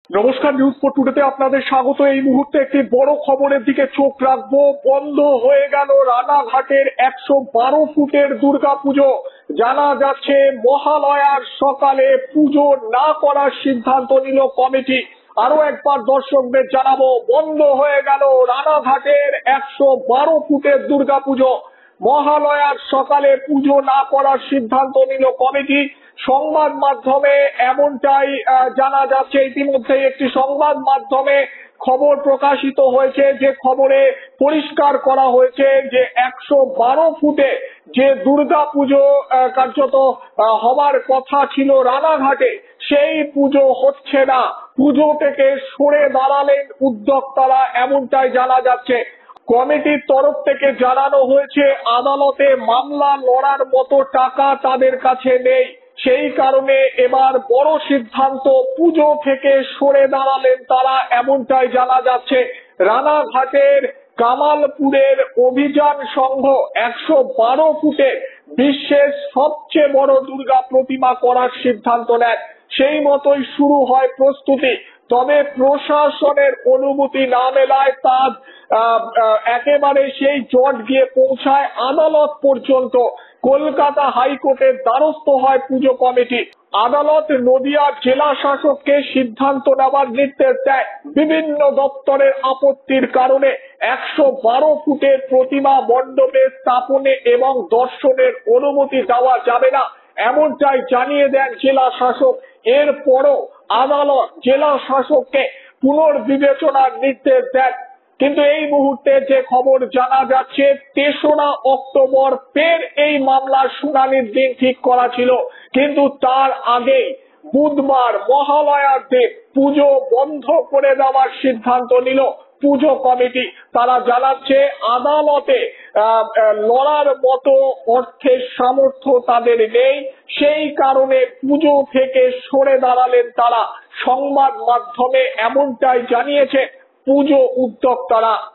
নমস্কার, news for টুডেতে আপনাদের স্বাগত। এই মুহূর্তে একটি বড় খবরের দিকে চোখ রাখবো। বন্ধ হয়ে গেল রানাঘাটের 112 ফুটের দুর্গাপুজো। জানা যাচ্ছে মহালয়ার সকালে পুজো না করার সিদ্ধান্ত নিল কমিটি। আরো একবার দর্শকদের জানাবো, বন্ধ হয়ে গেল রানাঘাটের 112 ফুটের দুর্গাপুজো। মহালয়ার সকালে পুজো না করার সিদ্ধান্ত নিল কমিটি। সংবাদ মাধ্যমে এমনটাই জানা যাচ্ছে। ইতিমধ্যে একটি সংবাদ মাধ্যমে খবর প্রকাশিত হয়েছে, যে খবরে পরিষ্কার করা হয়েছে যে 112 ফুটে যে দুর্গা পুজো কার্যত হবার কথা ছিল রানাঘাটে, সেই পুজো হচ্ছে না। পুজো থেকে সরে দাঁড়ালেন উদ্যোক্তারা, এমনটাই জানা যাচ্ছে। কমিটির তরফ থেকে জানানো হয়েছে আদালতে মামলা লড়ার মতো টাকা তাদের কাছে নেই। সেই কারণে এবার বড় সিদ্ধান্ত, পুজো থেকে সরে দাঁড়ালেন তারা, এমনটাই জানা যাচ্ছে। রানাঘাটের কামালপুরের অভিযান সংঘ 112 ফুটে বিশ্বের সবচেয়ে বড় দুর্গা প্রতিমা করার সিদ্ধান্ত নেয়। সেই মতোই শুরু হয় প্রস্তুতি। তবে প্রশাসনের অনুমতি না মেলায় তা একেবারে সেই জট গিয়ে পৌঁছায় আদালত পর্যন্ত। কলকাতা হাইকোর্টের দ্বারস্থ হয় পুজো কমিটি। আদালত নদিয়া জেলা শাসককে সিদ্ধান্ত নেওয়ার নির্দেশ দেয়। বিভিন্ন দপ্তরের আপত্তির কারণে 112 ফুটের প্রতিমা মণ্ডপে স্থাপনে এবং দর্শনের অনুমতি দেওয়া যাবে না, এমনটাই জানিয়ে দেন জেলা শাসক। এরপরও আদালত জেলা শাসককে পুনর্বিবেচনার নির্দেশ দেন। কিন্তু এই মুহূর্তে যে খবর জানা যাচ্ছে, 3রা অক্টোবর ফের এই মামলার শুনানির দিন ঠিক করা ছিল, কিন্তু তার আগেই বুধবার মহালয়ার দিন পুজো বন্ধ করে দেওয়ার সিদ্ধান্ত নিল পুজো কমিটি। তারা জানাচ্ছে আদালতে লড়ার মতো অর্থের সামর্থ্য তাদের নেই। সেই কারণে পুজো থেকে সরে দাঁড়ালেন তারা। সংবাদ মাধ্যমে এমনটাই জানিয়েছে পুজো উদ্যোক্তারা।